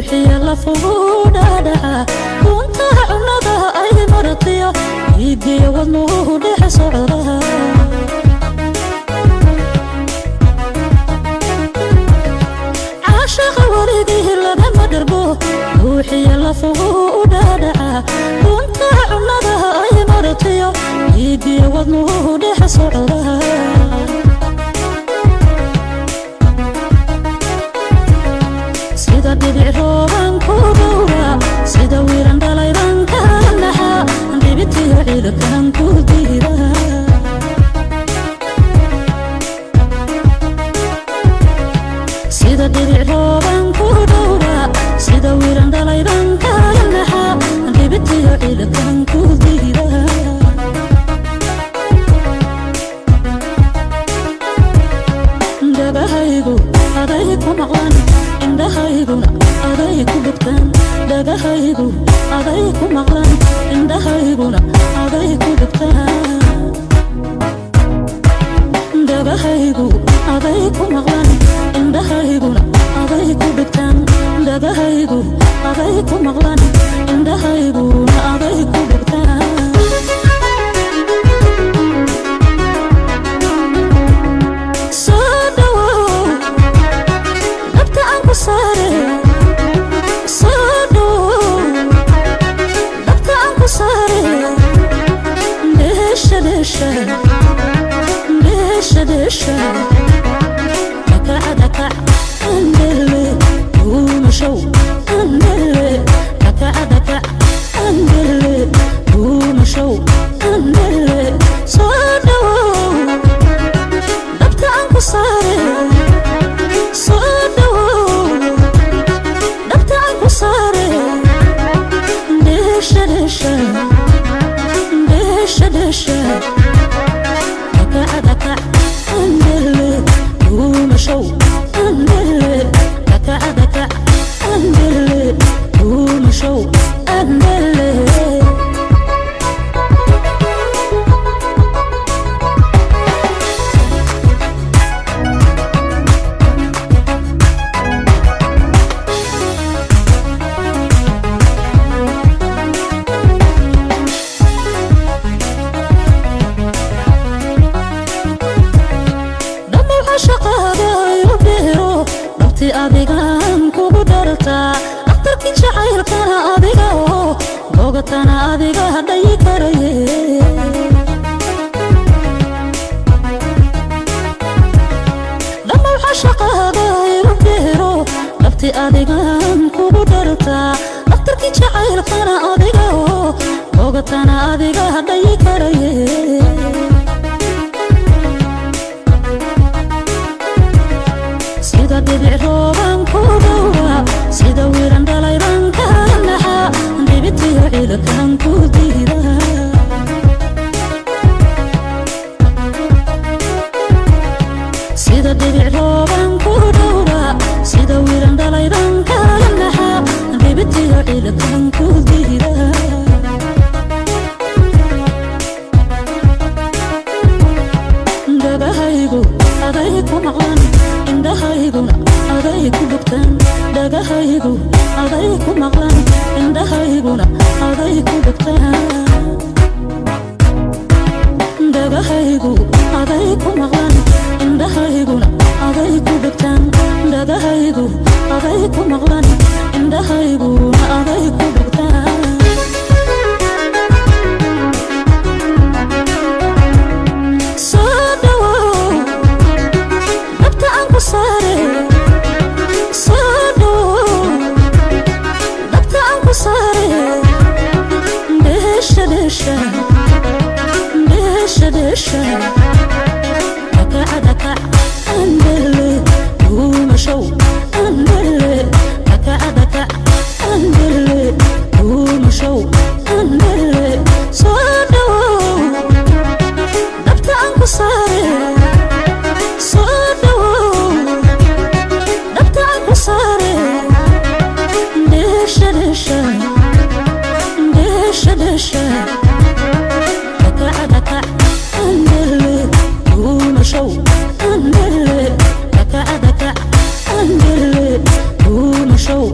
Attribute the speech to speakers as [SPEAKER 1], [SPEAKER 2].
[SPEAKER 1] روحي يلا فوقنا كنت عنده أي مرضية يدي وضنه لح صعرها عاشق ورده لنا مدربه روحي يلا فوقنا كنت عنده أي مرضية يدي وضنه لح صعرها sida dhibic rooban ku dhowra sida wiiran dhalaydan ka naxa dhibitiyo ciidankan ku diida sida dhibic rooban ku dhowra sida wiiran dhalaydan ka naxa dhibitiyo ciidankan ku diida dabahaygu aday ku maqlan indhahayguna aday ku dhugtaan dhagahaygu aday ku maqlan indhahayguna aday ku dhugtaan dhagahaygu aday ku maqlan indhahayguna aday ku dhugtaan dhagahaygu aday ku maqlan indhahayguna aday ku dhugtaan دشة دكع دكع أندلي ومشو أندلي دكع دكع أندلي ومشو أندلي صادو دبت عنك صاري صادو دبت عنك صاري دشة دشة دشة دشة دكع دكع أندلي ومشو أندلي دكع دكع أندلي ومشو أندلي adigan kugu dharta dhaqtarkii jacaylkana adiga oo bogatana adiga hadhayi karaye lama waxa shaqada ilu dheero dhabti adigan kugu dharta dhaqtarkii jacaylkana adiga oo bogatana adiga hadhayi karaye sida dhibic rooban ku dhowra sida wiiran dhalaydan ka naxa dhibitiyo ciidankan ku diida sida dhibic rooban ku dhowra sida wiiran dhalaydan ka naxa dhibitiyo ciidankan ku diida dhagahaygu aday ku maqlan indhahayguna aday ku dhugtaan dhagahaygu aday ku maqlan indhahayguna aday ku dhugtaan dhagahaygu aday ku maqlan indhahayguna aday ku dhugtaan dhagahaygu aday ku maqlan indhahayguna aday ku dhugtaan دشة دكع دكع أندلي ومشو أندلي دكع دكع أندلي ومشو أندلي صادو دبت عنك صاري صادو دبت عنك صاري دشة دشة دشة دشة دكع دكع أندلي ومشو أندلي دكع دكع أندلي ومشو